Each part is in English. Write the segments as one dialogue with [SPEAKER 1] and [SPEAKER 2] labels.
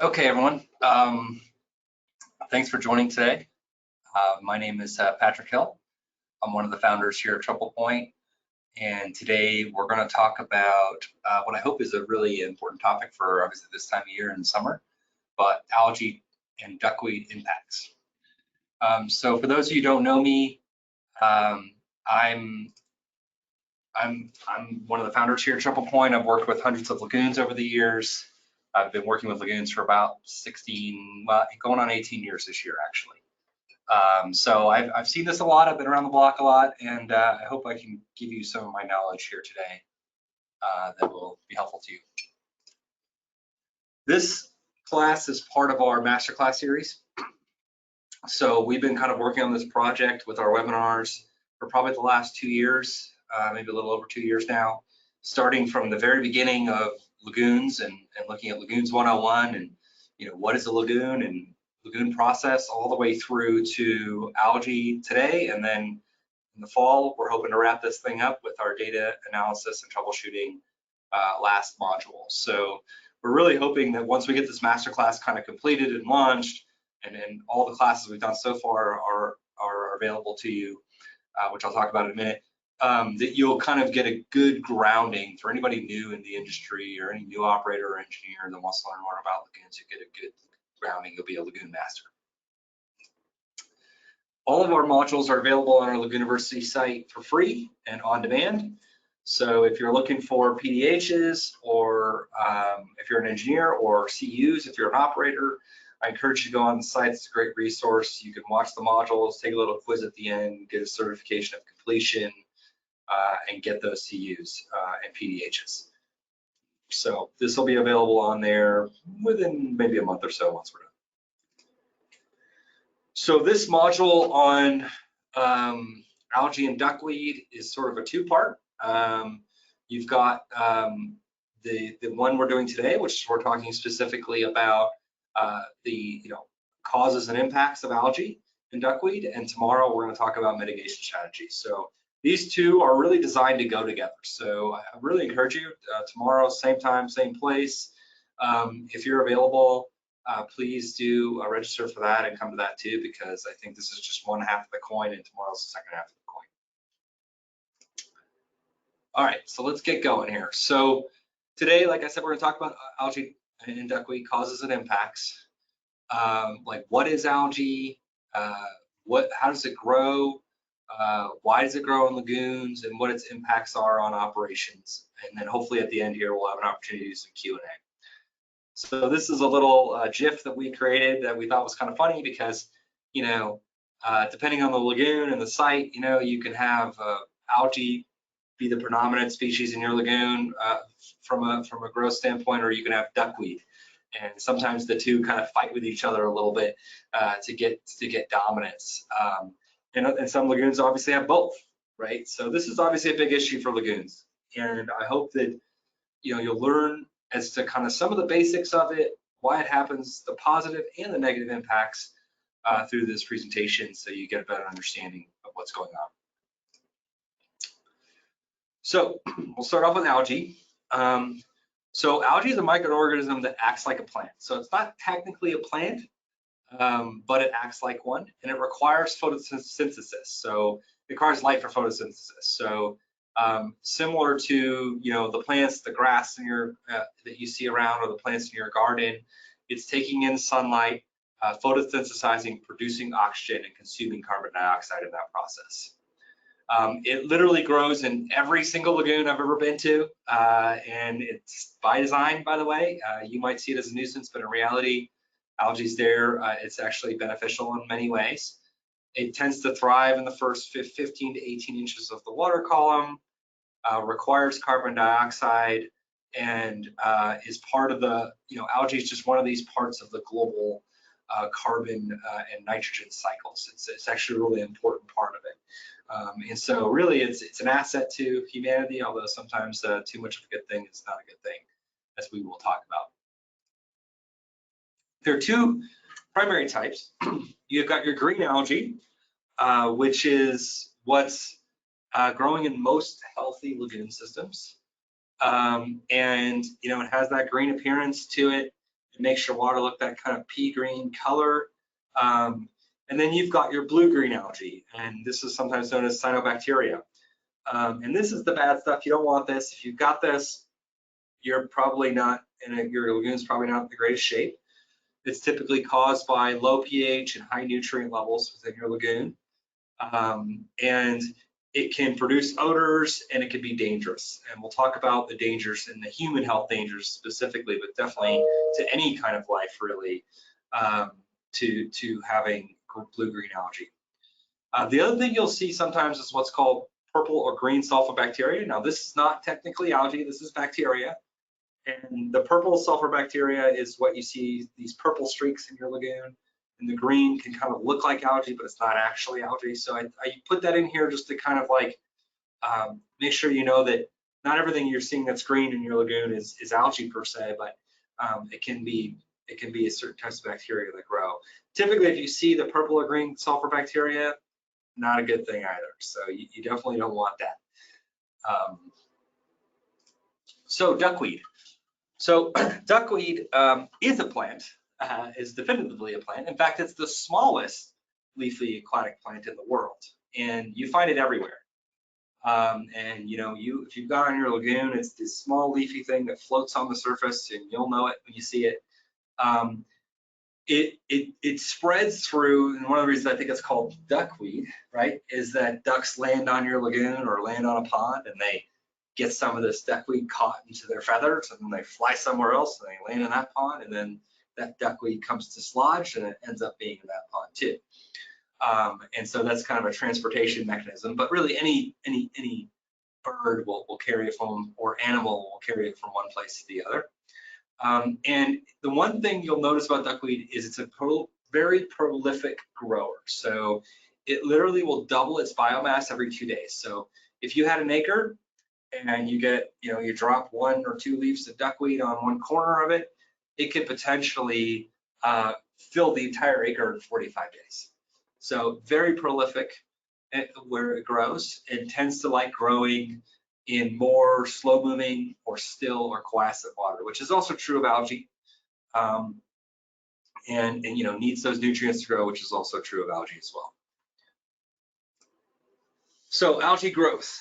[SPEAKER 1] Okay, everyone. Thanks for joining today. My name is Patrick Hill. I'm one of the founders here at Triple Point, and today we're going to talk about what I hope is a really important topic for obviously this time of year in the summer, but algae and duckweed impacts. So for those of you who don't know me, I'm one of the founders here at Triple Point. I've worked with hundreds of lagoons over the years. I've been working with lagoons for about 16, well, going on 18 years this year, actually. So I've seen this a lot. I've been around the block a lot, and I hope I can give you some of my knowledge here today that will be helpful to you. This class is part of our Masterclass series. So we've been kind of working on this project with our webinars for probably the last 2 years, maybe a little over 2 years now, starting from the very beginning of lagoons and looking at Lagoons 101 and what is a lagoon and lagoon process all the way through to algae today. And then in the fall, we're hoping to wrap this thing up with our data analysis and troubleshooting last module. So we're really hoping that once we get this masterclass kind of completed and launched, and all the classes we've done so far are available to you, which I'll talk about in a minute, that you'll kind of get a good grounding for anybody new in the industry or any new operator or engineer that wants to learn more about lagoons. You get a good grounding, you'll be a lagoon master. All of our modules are available on our Lagoon University site for free and on demand. So if you're looking for PDHs or if you're an engineer or CUs, if you're an operator, I encourage you to go on the site. It's a great resource. You can watch the modules, take a little quiz at the end, get a certification of completion, and get those CUs and PDHs. So this will be available on there within maybe a month or so once we're done. So this module on algae and duckweed is sort of a two-part. You've got the one we're doing today, which we're talking specifically about the causes and impacts of algae and duckweed, and tomorrow we're going to talk about mitigation strategies. So these two are really designed to go together. So I really encourage you tomorrow, same time, same place. If you're available, please do register for that and come to that too, because I think this is just one half of the coin and tomorrow's the second half of the coin. All right, so let's get going here. So today, like I said, we're going to talk about algae and duckweed causes and impacts. Like what is algae? How does it grow? Why does it grow in lagoons, and what its impacts are on operations? And then hopefully at the end here, we'll have an opportunity to do some Q&A. So this is a little GIF that we created that we thought was kind of funny because, depending on the lagoon and the site, you can have algae be the predominant species in your lagoon from a growth standpoint, or you can have duckweed. And sometimes the two kind of fight with each other a little bit to get dominance. And some lagoons obviously have both, right? So this is obviously a big issue for lagoons. And I hope that you'll learn as to kind of some of the basics of it, why it happens, the positive and the negative impacts through this presentation, so you get a better understanding of what's going on. So we'll start off with algae. So algae is a microorganism that acts like a plant. So it's not technically a plant, but it acts like one, and it requires photosynthesis. So it requires light for photosynthesis. So similar to the plants, the grass in your that you see around, or the plants in your garden, it's taking in sunlight, photosynthesizing, producing oxygen, and consuming carbon dioxide in that process. It literally grows in every single lagoon I've ever been to, and it's by design, by the way. You might see it as a nuisance, but in reality, algae's there. It's actually beneficial in many ways. It tends to thrive in the first 15 to 18 inches of the water column, requires carbon dioxide, and is part of the, algae is just one of these parts of the global carbon and nitrogen cycles. It's actually a really important part of it. And so really it's an asset to humanity, although sometimes too much of a good thing is not a good thing, as we will talk about. There are two primary types. You've got your green algae, which is what's growing in most healthy lagoon systems. And it has that green appearance to it. It makes your water look that kind of pea green color. And then you've got your blue-green algae, and this is sometimes known as cyanobacteria. And this is the bad stuff. You don't want this. If you've got this, you're probably not, your lagoon's probably not in the greatest shape. It's typically caused by low pH and high nutrient levels within your lagoon. And it can produce odors, and it can be dangerous. And we'll talk about the dangers and the human health dangers specifically, but definitely to any kind of life really, to having blue-green algae. The other thing you'll see sometimes is what's called purple or green sulfur bacteria. Now, this is not technically algae, this is bacteria. And the purple sulfur bacteria is what you see, these purple streaks in your lagoon. And the green can kind of look like algae, but it's not actually algae. So I put that in here just to kind of like make sure you know that not everything you're seeing that's green in your lagoon is algae per se, but it can be a certain types of bacteria that grow. Typically, if you see the purple or green sulfur bacteria, not a good thing either. So you definitely don't want that. So duckweed. So duckweed is a plant, is definitively a plant. In fact, it's the smallest leafy aquatic plant in the world, and you find it everywhere. And you know, if you've got on your lagoon, it's this small leafy thing that floats on the surface, and you'll know it when you see it. It spreads through, and one of the reasons I think it's called duckweed, right, is that ducks land on your lagoon or land on a pond, and they get some of this duckweed caught into their feathers, and then they fly somewhere else and they land in that pond, and then that duckweed comes dislodged and it ends up being in that pond too. And so that's kind of a transportation mechanism, but really any bird will carry it from, or animal will carry it from one place to the other. And the one thing you'll notice about duckweed is it's a very prolific grower. So it literally will double its biomass every 2 days. So if you had an acre and you get, you drop 1 or 2 leaves of duckweed on one corner of it, it could potentially fill the entire acre in 45 days. So very prolific where it grows. It tends to like growing in more slow-moving or still or quiescent water, which is also true of algae, and needs those nutrients to grow, which is also true of algae as well. So algae growth.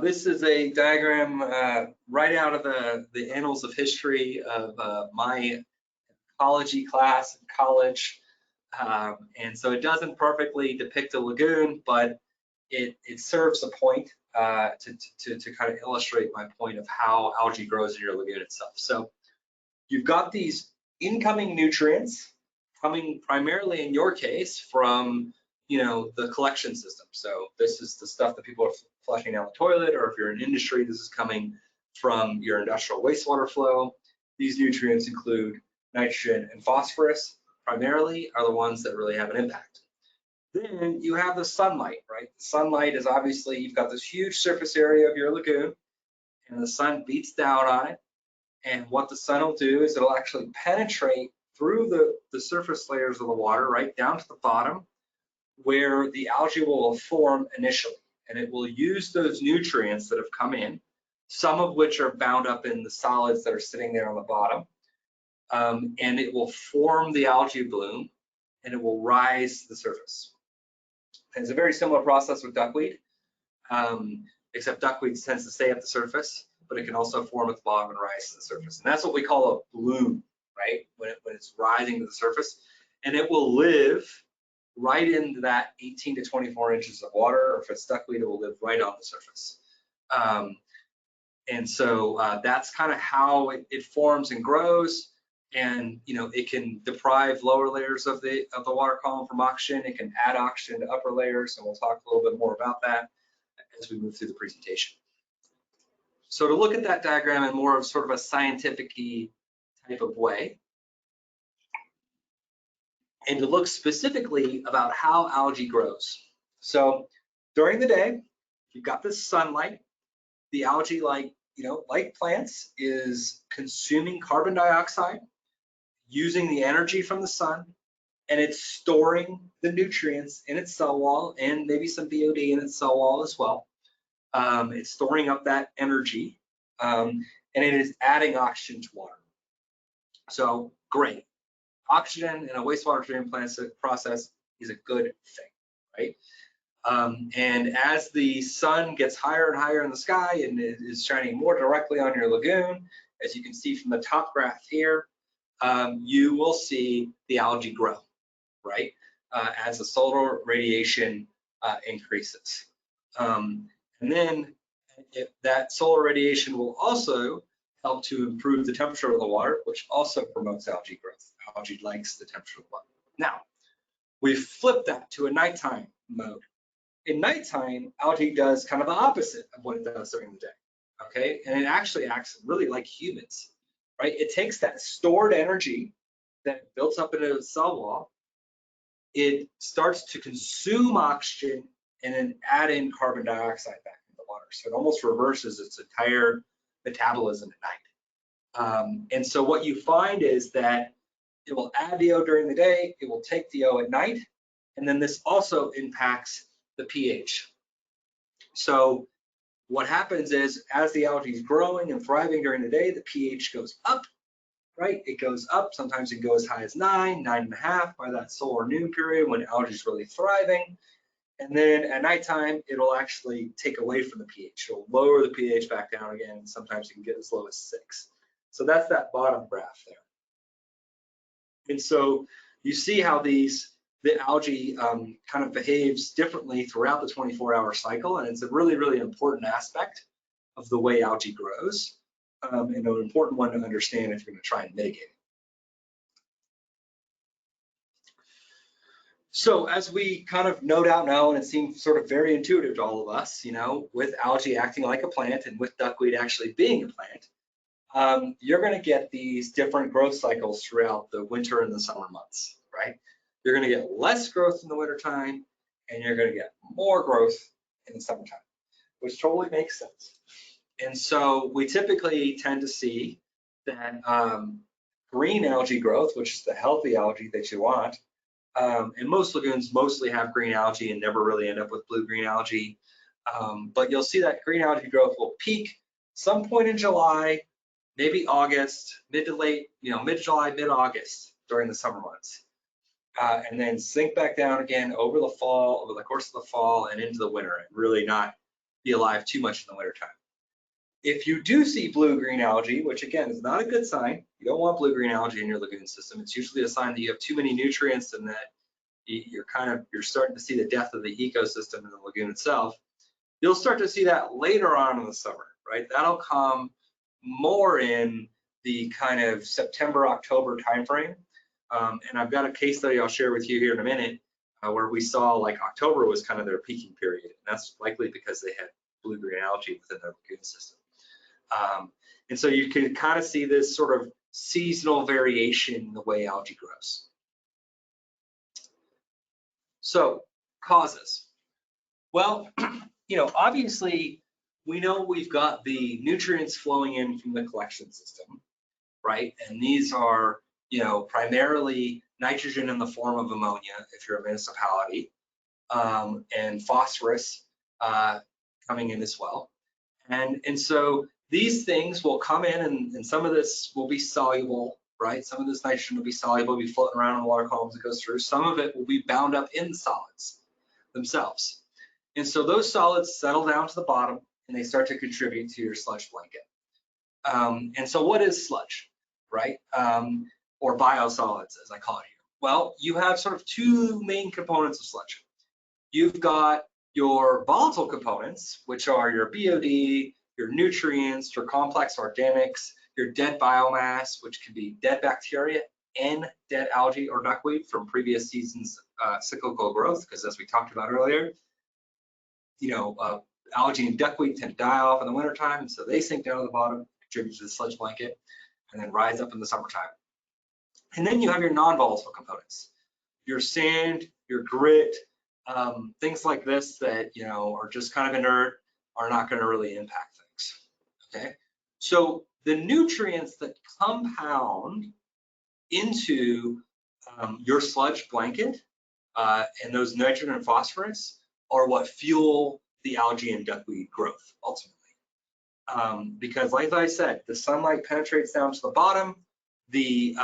[SPEAKER 1] This is a diagram right out of the annals of history of my ecology class in college, and so it doesn't perfectly depict a lagoon, but it serves a point to kind of illustrate my point of how algae grows in your lagoon itself. So you've got these incoming nutrients coming primarily in your case from the collection system. So this is the stuff that people are flushing down the toilet, or if you're in industry, this is coming from your industrial wastewater flow. These nutrients include nitrogen and phosphorus, primarily are the ones that really have an impact. Then you have the sunlight, right? The sunlight is obviously, you've got this huge surface area of your lagoon, and the sun beats down on it. And what the sun will do is it'll actually penetrate through the surface layers of the water, right down to the bottom, where the algae will form initially. And it will use those nutrients that have come in, some of which are bound up in the solids that are sitting there on the bottom. And it will form the algae bloom, and it will rise to the surface. And it's a very similar process with duckweed, except duckweed tends to stay at the surface, but it can also form at the bottom and rise to the surface. And that's what we call a bloom, right? When it's rising to the surface. And it will live right into that 18 to 24 inches of water, or if it's duckweed, it will live right on the surface. And so that's kind of how it forms and grows. And it can deprive lower layers of the water column from oxygen. It can add oxygen to upper layers, and we'll talk a little bit more about that as we move through the presentation. So to look at that diagram in more of sort of a scientific-y type of way, and to look specifically about how algae grows. So during the day, you've got this sunlight. The algae, like plants, is consuming carbon dioxide, using the energy from the sun, and it's storing the nutrients in its cell wall and maybe some BOD in its cell wall as well. It's storing up that energy, and it is adding oxygen to water. So great. Oxygen in a wastewater treatment process is a good thing, right? And as the sun gets higher and higher in the sky and is shining more directly on your lagoon, as you can see from the top graph here, you will see the algae grow, right? As the solar radiation increases. And then that solar radiation will also help to improve the temperature of the water, which also promotes algae growth. Algae likes the temperature of the water. Now, we flip that to a nighttime mode. In nighttime, algae does kind of the opposite of what it does during the day, okay? And it actually acts really like humans, right? It takes that stored energy that it builds up into the cell wall, it starts to consume oxygen and then add in carbon dioxide back into the water. So it almost reverses its entire metabolism at night. And so what you find is that it will add DO during the day, it will take DO at night, and then this also impacts the pH. So what happens is as the algae is growing and thriving during the day, the pH goes up, right? It goes up, sometimes it can go as high as 9, 9.5 by that solar noon period when algae is really thriving. And then at nighttime, it'll actually take away from the pH. It'll lower the pH back down again, and sometimes it can get as low as 6. So that's that bottom graph there. And so you see how the algae kind of behaves differently throughout the 24-hour cycle, and it's a really, really important aspect of the way algae grows, and an important one to understand if you're going to try and mitigate it. So as we kind of no doubt know, and it seems sort of very intuitive to all of us, you know, with algae acting like a plant and with duckweed actually being a plant, you're going to get these different growth cycles throughout the winter and the summer months, right? You're going to get less growth in the wintertime, and you're going to get more growth in the summertime, which totally makes sense. And so we typically tend to see that green algae growth, which is the healthy algae that you want, and most lagoons mostly have green algae and never really end up with blue-green algae. But you'll see that green algae growth will peak some point in July, maybe August, mid to late, mid-July, mid-August during the summer months. And then sink back down again over the fall, over the course of the fall and into the winter, and really not be alive too much in the winter time. If you do see blue-green algae, which again is not a good sign, you don't want blue-green algae in your lagoon system. It's usually a sign that you have too many nutrients and that you're starting to see the death of the ecosystem in the lagoon itself. You'll start to see that later on in the summer, right? That'll come more in the kind of September, October timeframe. And I've got a case study I'll share with you here in a minute where we saw like October was kind of their peaking period. And that's likely because they had blue-green algae within their lagoon system. And so you can kind of see this sort of seasonal variation in the way algae grows. So causes. Well, obviously we know we've got the nutrients flowing in from the collection system, right? And these are, primarily nitrogen in the form of ammonia if you're a municipality, and phosphorus coming in as well. And so these things will come in and some of this will be soluble, right? Some of this nitrogen will be soluble, be floating around in the water columns it goes through. Some of it will be bound up in the solids themselves. And so those solids settle down to the bottom and they start to contribute to your sludge blanket. And so what is sludge, right? Or biosolids, as I call it here. Well, you have sort of two main components of sludge. You've got your volatile components, which are your BOD, your nutrients, your complex organics, your dead biomass, which can be dead bacteria and dead algae or duckweed from previous seasons' cyclical growth, because as we talked about earlier, algae and duckweed tend to die off in the wintertime, and so they sink down to the bottom, contribute to the sludge blanket, and then rise up in the summertime. And then you have your non-volatile components, your sand, your grit, things like this that are just kind of inert, are not going to really impact things. Okay, so the nutrients that compound into your sludge blanket and those nitrogen and phosphorus are what fuel the algae and duckweed growth ultimately. Because like I said, the sunlight penetrates down to the bottom, the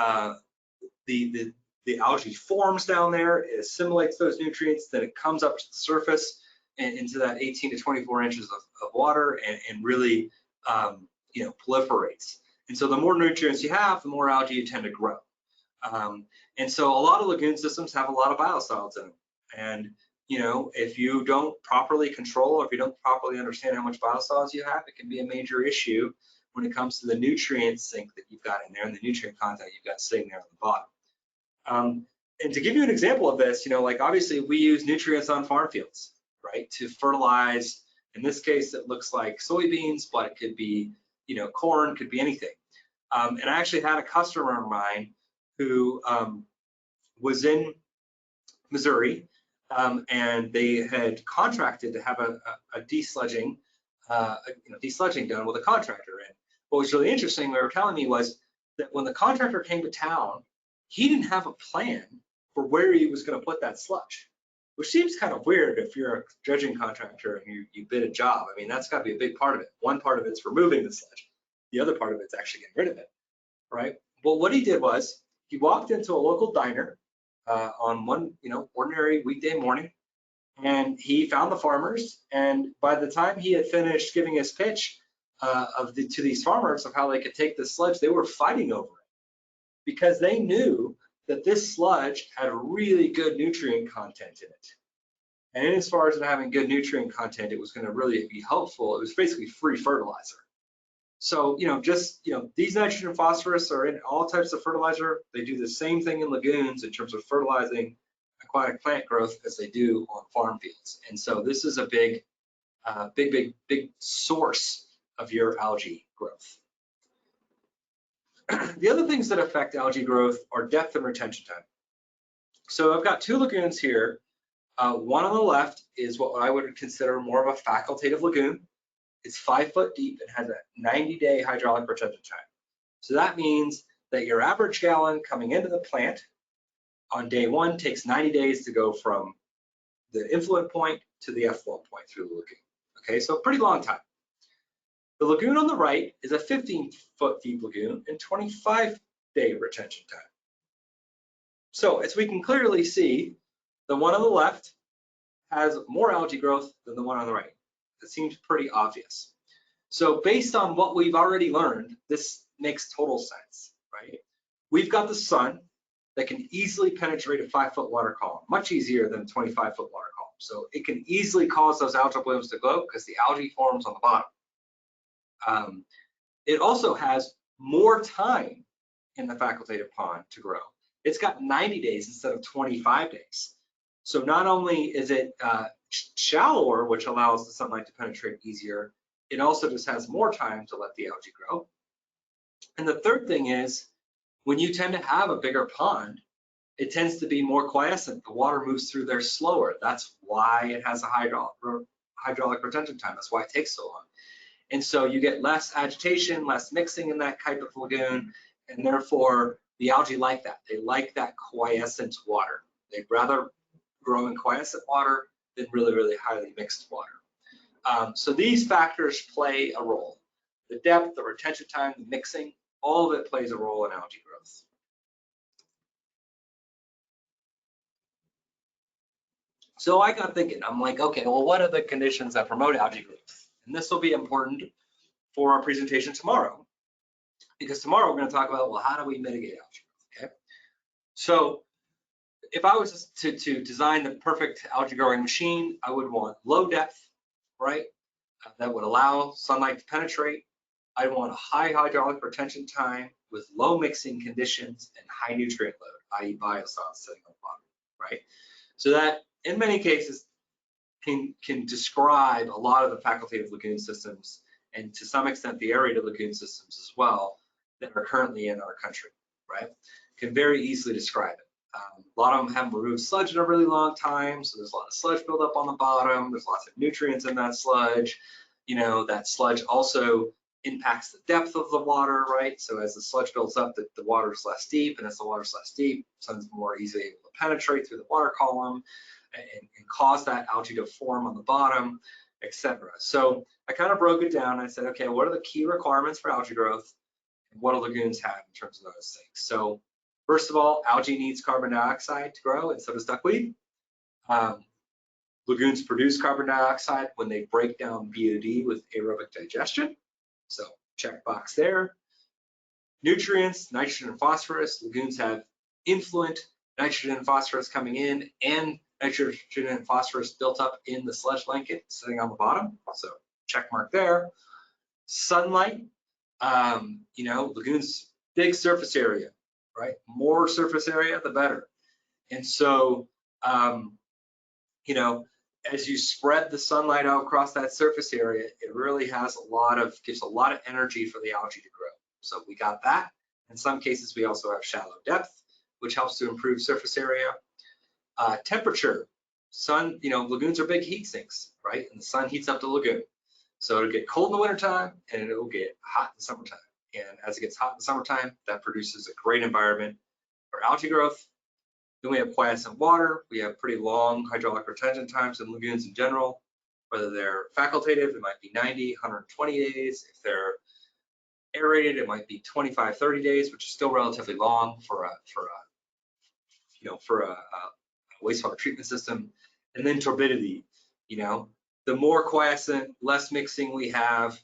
[SPEAKER 1] the algae forms down there, it assimilates those nutrients, then it comes up to the surface and into that 18 to 24 inches of water and really proliferates. And so the more nutrients you have, the more algae you tend to grow. And so a lot of lagoon systems have a lot of biosolids in them. And if you don't properly control, or if you don't properly understand how much biosolids you have, it can be a major issue when it comes to the nutrient sink that you've got in there and the nutrient content you've got sitting there on the bottom. And to give you an example of this, like obviously we use nutrients on farm fields, right, to fertilize. In this case, it looks like soybeans, but it could be, corn, could be anything. And I actually had a customer of mine who was in Missouri, and they had contracted to have a desludging, desludging done with a contractor. And what was really interesting, they were telling me, was that when the contractor came to town, he didn't have a plan for where he was going to put that sludge, which seems kind of weird if you're a dredging contractor and you bid a job. I mean, that's got to be a big part of it. One part of it's removing the sludge. The other part of it's actually getting rid of it, right? Well, what he did was he walked into a local diner on one, ordinary weekday morning, and he found the farmers. And by the time he had finished giving his pitch to these farmers of how they could take this sludge, they were fighting over it because they knew that this sludge had really good nutrient content in it. And as far as it having good nutrient content, it was going to really be helpful. It was basically free fertilizer. So, these nitrogen and phosphorus are in all types of fertilizer. They do the same thing in lagoons in terms of fertilizing aquatic plant growth as they do on farm fields. And so this is a big source of your algae growth. The other things that affect algae growth are depth and retention time. So I've got two lagoons here. One on the left is what I would consider more of a facultative lagoon. It's 5 foot deep and has a 90-day hydraulic retention time. So that means that your average gallon coming into the plant on day one takes 90 days to go from the influent point to the effluent point through the lagoon. Okay, so pretty long time. The lagoon on the right is a 15-foot deep lagoon and 25-day retention time. So as we can clearly see, the one on the left has more algae growth than the one on the right. It seems pretty obvious. So based on what we've already learned, this makes total sense, right? We've got the sun that can easily penetrate a 5-foot water column, much easier than a 25-foot water column. So it can easily cause those algal blooms to grow because the algae forms on the bottom. It also has more time in the facultative pond to grow. It's got 90 days instead of 25 days. So not only is it shallower, which allows the sunlight to penetrate easier, it also just has more time to let the algae grow. And the third thing is, when you tend to have a bigger pond, it tends to be more quiescent. The water moves through there slower. That's why it has a hydraulic retention time. That's why it takes so long. And so you get less agitation, less mixing in that type of lagoon, and therefore the algae like that. They like that quiescent water. They'd rather grow in quiescent water than really, really highly mixed water. So these factors play a role. The depth, the retention time, the mixing, all of it plays a role in algae growth. So I got thinking, I'm like, okay, well, what are the conditions that promote algae growth? And this will be important for our presentation tomorrow, because tomorrow we're going to talk about, well, how do we mitigate algae growth, okay? So if I was to design the perfect algae growing machine, I would want low depth, right? That would allow sunlight to penetrate. I'd want a high hydraulic retention time with low mixing conditions and high nutrient load, i.e. biosolids sitting on the bottom, right? So that in many cases can describe a lot of the facultative lagoon systems, and to some extent the aerated lagoon systems as well, that are currently in our country, right? Can very easily describe it. A lot of them haven't removed sludge in a really long time, so there's a lot of sludge buildup on the bottom. There's lots of nutrients in that sludge. That sludge also impacts the depth of the water, right? So as the sludge builds up, the water is less deep, and as the water is less deep, sun's more easily able to penetrate through the water column and cause that algae to form on the bottom, etc. So I kind of broke it down. And I said, okay, what are the key requirements for algae growth, and what do lagoons have in terms of those things? So First of all, algae needs carbon dioxide to grow, and so does duckweed. Lagoons produce carbon dioxide when they break down BOD with aerobic digestion. So check box there. Nutrients, nitrogen and phosphorus. Lagoons have influent nitrogen and phosphorus coming in, and nitrogen and phosphorus built up in the sludge blanket sitting on the bottom. So check mark there. Sunlight, lagoons, big surface area, right? More surface area, the better. And so, as you spread the sunlight out across that surface area, it really gives a lot of energy for the algae to grow. So we got that. In some cases, we also have shallow depth, which helps to improve surface area. Temperature, sun, lagoons are big heat sinks, right? And the sun heats up the lagoon. So it'll get cold in the wintertime and it'll get hot in the summertime. And as it gets hot in the summertime, that produces a great environment for algae growth. Then we have quiescent water. We have pretty long hydraulic retention times in lagoons in general. Whether they're facultative, it might be 90, 120 days. If they're aerated, it might be 25, 30 days, which is still relatively long for a wastewater treatment system. And then turbidity, the more quiescent, less mixing we have,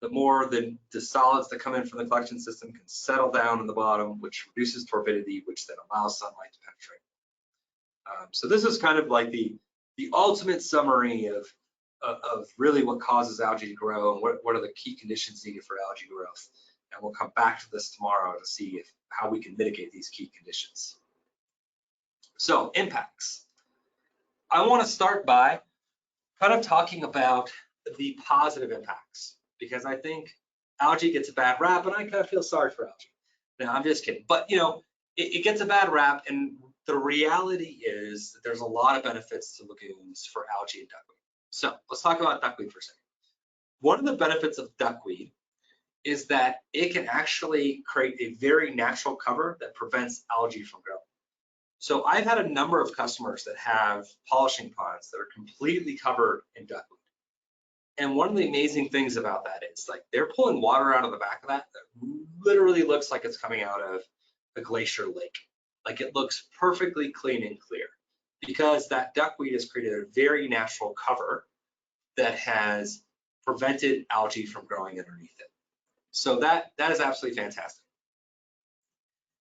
[SPEAKER 1] the more the solids that come in from the collection system can settle down in the bottom, which reduces turbidity, which then allows sunlight to penetrate. So this is kind of like the ultimate summary of really what causes algae to grow and what are the key conditions needed for algae growth. And we'll come back to this tomorrow to see how we can mitigate these key conditions. So impacts. I want to start by kind of talking about the positive impacts, because I think algae gets a bad rap, and I kind of feel sorry for algae. No, I'm just kidding. But it gets a bad rap, and the reality is that there's a lot of benefits to lagoons for algae and duckweed. So let's talk about duckweed for a second. One of the benefits of duckweed is that it can actually create a very natural cover that prevents algae from growing. So I've had a number of customers that have polishing ponds that are completely covered in duckweed. And one of the amazing things about that is they're pulling water out of the back of that literally looks like it's coming out of a glacier lake. It looks perfectly clean and clear because that duckweed has created a very natural cover that has prevented algae from growing underneath it. So that is absolutely fantastic.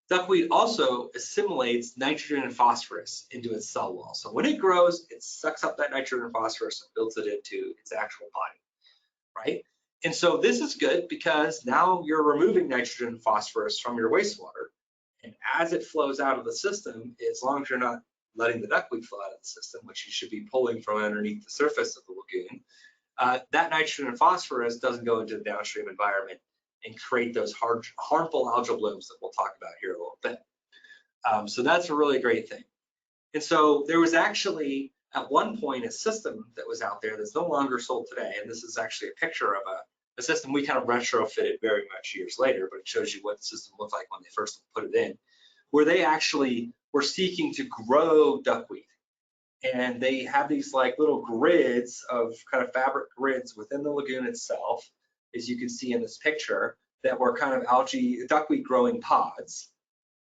[SPEAKER 1] Duckweed also assimilates nitrogen and phosphorus into its cell wall. So when it grows, it sucks up that nitrogen and phosphorus and builds it into its actual body, right? And so this is good because now you're removing nitrogen and phosphorus from your wastewater. And as it flows out of the system, as long as you're not letting the duckweed flow out of the system, which you should be pulling from underneath the surface of the lagoon, that nitrogen and phosphorus doesn't go into the downstream environment and create those harmful algal blooms that we'll talk about here in a little bit. So that's a really great thing. And so there was actually at one point a system that was out there that's no longer sold today. And this is actually a picture of a system we kind of retrofitted very much years later, but it shows you what the system looked like when they first put it in, where they actually were seeking to grow duckweed. And they have these little grids of kind of fabric grids within the lagoon itself, as you can see in this picture, that were kind of duckweed growing pods.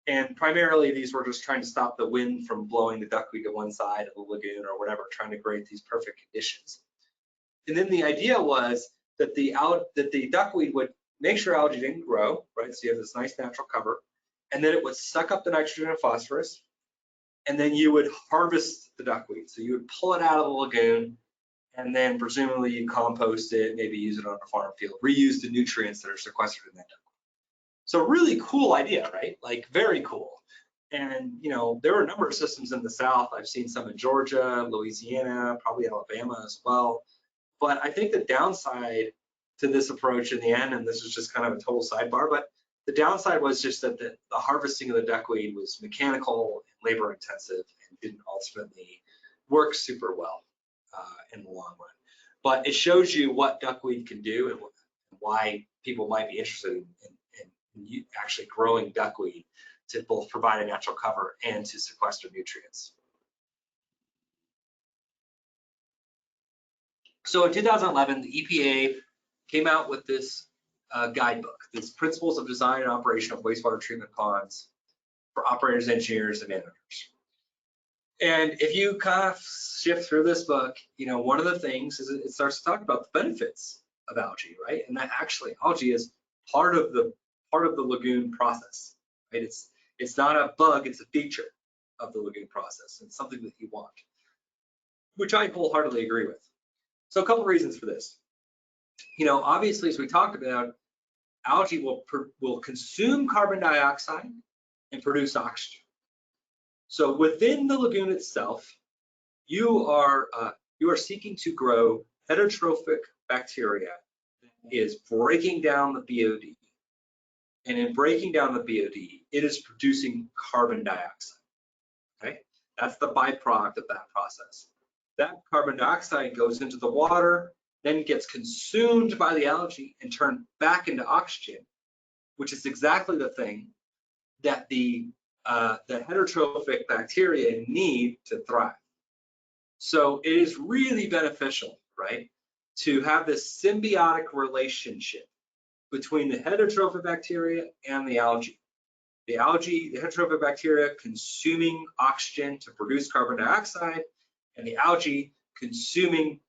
[SPEAKER 1] And primarily these were just trying to stop the wind from blowing the duckweed to one side of the lagoon or whatever, trying to create these perfect conditions. And then the idea was that the duckweed would make sure algae didn't grow, right? So you have this nice natural cover, and then it would suck up the nitrogen and phosphorus, and then you would harvest the duckweed. So you would pull it out of the lagoon, and then presumably you compost it, maybe use it on a farm field, reuse the nutrients that are sequestered in that duckweed. So really cool idea, right? Very cool. And there are a number of systems in the South. I've seen some in Georgia, Louisiana, probably Alabama as well. But I think the downside to this approach in the end, and this is just kind of a total sidebar, but the downside was just that the harvesting of the duckweed was mechanical and labor intensive and didn't ultimately work super well in the long run. But it shows you what duckweed can do and why people might be interested in actually growing duckweed to both provide a natural cover and to sequester nutrients. So in 2011, the EPA came out with this guidebook, this Principles of Design and Operation of Wastewater Treatment Ponds. for operators, engineers, and managers. And if you kind of shift through this book, one of the things is it starts to talk about the benefits of algae, right? And that actually algae is part of the lagoon process, right? It's not a bug, it's a feature of the lagoon process. It's something that you want, which I wholeheartedly agree with. So a couple of reasons for this. Obviously, as we talked about, algae will consume carbon dioxide and produce oxygen. So within the lagoon itself, you are seeking to grow heterotrophic bacteria that is breaking down the BOD. And in breaking down the BOD, it is producing carbon dioxide. Okay, that's the byproduct of that process. That carbon dioxide goes into the water, then gets consumed by the algae and turned back into oxygen, which is exactly the thing that the heterotrophic bacteria need to thrive. So it is really beneficial, right, to have this symbiotic relationship between the heterotrophic bacteria and the algae. The heterotrophic bacteria consuming oxygen to produce carbon dioxide, and the algae consuming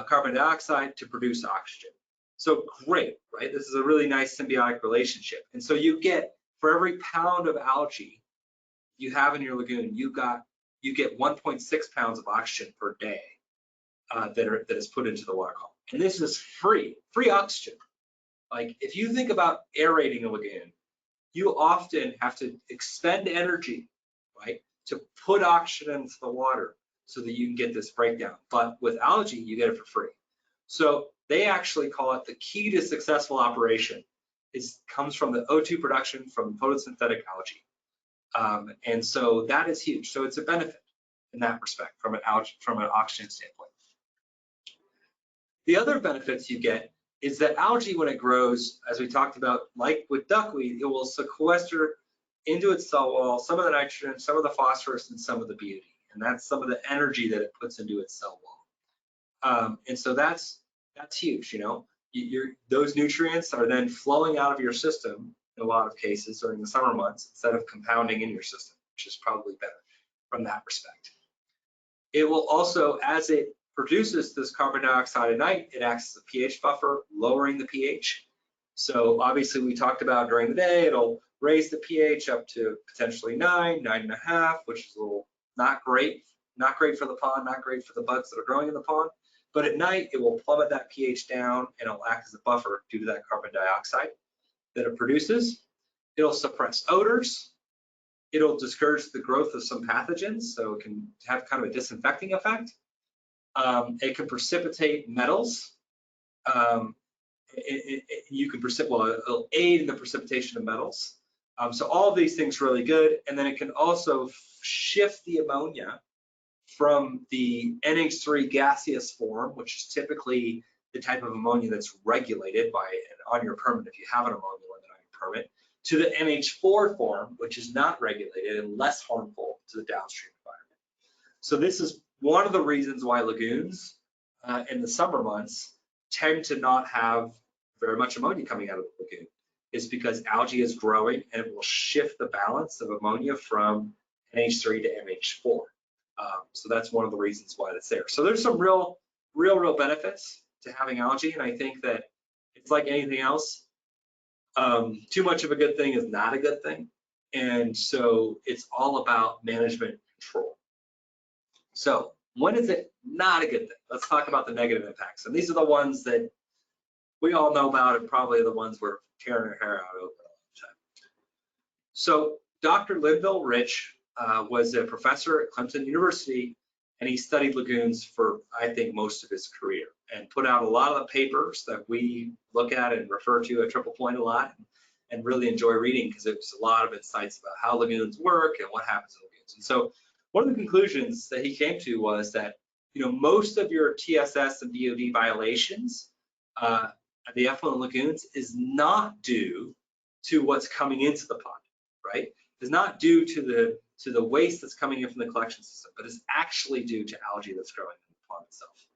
[SPEAKER 1] carbon dioxide to produce oxygen. So great, right? This is a really nice symbiotic relationship. And so you get, for every pound of algae you have in your lagoon, you get 1.6 pounds of oxygen per day that is put into the water column. And this is free oxygen. Like if you think about aerating a lagoon, you often have to expend energy, right, to put oxygen into the water so that you can get this breakdown. But with algae, you get it for free. So they actually call it the key to successful operation. It comes from the O2 production from photosynthetic algae. And so that is huge. So it's a benefit in that respect from an oxygen standpoint. The other benefits you get is that algae, when it grows, as we talked about, like with duckweed, it will sequester into its cell wall some of the nitrogen, some of the phosphorus, and some of the BOD. And that's some of the energy that it puts into its cell wall. And so that's huge. Those nutrients are then flowing out of your system in a lot of cases during the summer months instead of compounding in your system, which is probably better from that respect. It will also, as it produces this carbon dioxide at night, it acts as a pH buffer, lowering the pH. So obviously we talked about during the day, it'll raise the pH up to potentially 9, 9.5, which is a little not great for the pond, not great for the bugs that are growing in the pond. But at night, it will plummet that pH down and it'll act as a buffer due to that carbon dioxide that it produces. It'll suppress odors. It'll discourage the growth of some pathogens, so it can have kind of a disinfecting effect. It can precipitate metals. It'll aid in the precipitation of metals. So all of these things are really good. And then it can also shift the ammonia from the NH3 gaseous form, which is typically the type of ammonia that's regulated on your permit if you have an ammonia limit on your permit, to the NH4 form, which is not regulated and less harmful to the downstream environment. So this is one of the reasons why lagoons in the summer months tend to not have very much ammonia coming out of the lagoon, is because algae is growing and it will shift the balance of ammonia from NH3 to NH4. So that's one of the reasons why it's there. So there's some real benefits to having algae, and I think that it's like anything else. Too much of a good thing is not a good thing, and so it's all about management control. So when is it not a good thing? Let's talk about the negative impacts, and these are the ones that we all know about, and probably the ones we're tearing our hair out over all the time. So Dr. Linville Rich was a professor at Clemson University, and he studied lagoons for, I think, most of his career, and put out a lot of the papers that we look at and refer to at Triple Point a lot, and really enjoy reading because it's a lot of insights about how lagoons work and what happens in lagoons. And so one of the conclusions that he came to was that, most of your TSS and BOD violations at the effluent lagoons is not due to what's coming into the pond, right? It's not due to the waste that's coming in from the collection system, but it's actually due to algae that's growing in the pond itself,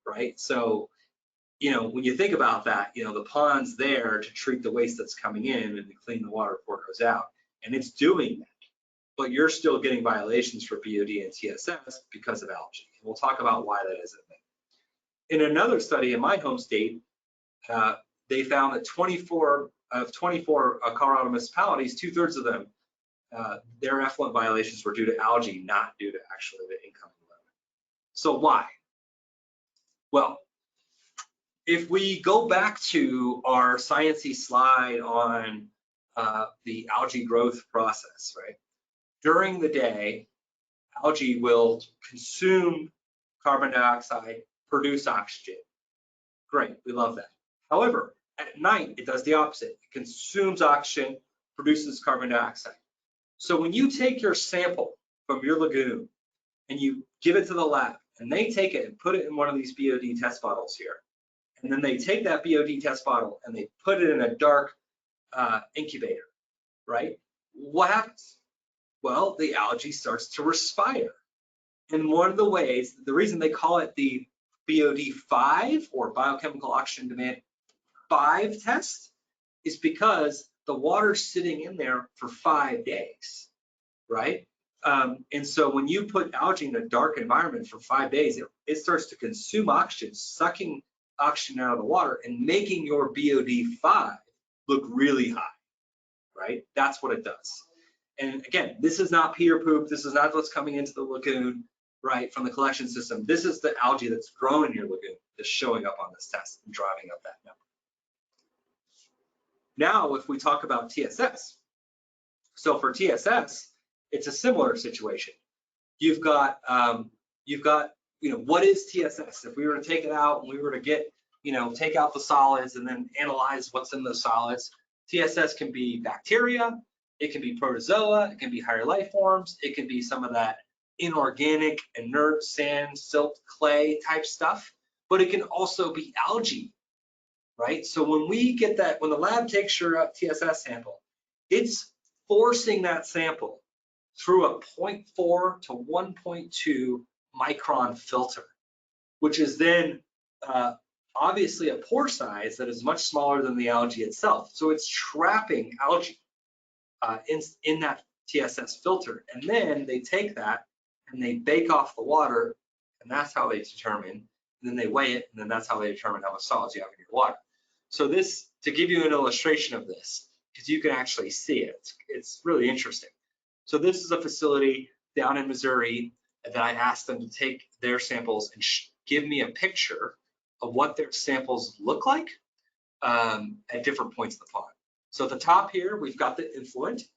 [SPEAKER 1] right? So, when you think about that, the pond's there to treat the waste that's coming in and to clean the water before it goes out, and it's doing that. but you're still getting violations for BOD and TSS because of algae. And we'll talk about why that is in a minute. In another study in my home state, they found that 24 Colorado municipalities, 2/3 of them, their effluent violations were due to algae, not due to actually the incoming load. So why? Well, if we go back to our sciencey slide on the algae growth process, right? During the day, algae will consume carbon dioxide, produce oxygen. Great, we love that. However, at night, it does the opposite. It consumes oxygen, produces carbon dioxide. So when you take your sample from your lagoon and you give it to the lab, and they take it and put it in one of these BOD test bottles here, and then they take that BOD test bottle and they put it in a dark incubator, right? What happens? Well, the algae starts to respire. And one of the ways, the reason they call it the BOD 5 or biochemical oxygen demand 5 test is because the water's sitting in there for 5 days, right? And so when you put algae in a dark environment for 5 days, it starts to consume oxygen, sucking oxygen out of the water and making your BOD 5 look really high, right? That's what it does. And again, this is not pee or poop. This is not what's coming into the lagoon, right, from the collection system. This is the algae that's grown in your lagoon that's showing up on this test and driving up that number. Now, if we talk about TSS, so for TSS, it's a similar situation. You've got, what is TSS? If we were to take it out and we were to get, take out the solids and then analyze what's in those solids, TSS can be bacteria, it can be protozoa, it can be higher life forms, it can be some of that inorganic, inert sand, silt, clay type stuff, but it can also be algae, right? So when we get that, when the lab takes your TSS sample, it's forcing that sample through a 0.4 to 1.2 micron filter, which is then obviously a pore size that is much smaller than the algae itself. So it's trapping algae in that TSS filter. And then they take that and they bake off the water, and that's how they determine, and then they weigh it, and then that's how they determine how much solids you have in your water. So this, to give you an illustration of this, because you can actually see it, it's really interesting. So this is a facility down in Missouri that I asked them to take their samples and give me a picture of what their samples look like at different points of the pond. So at the top here, we've got the influent. It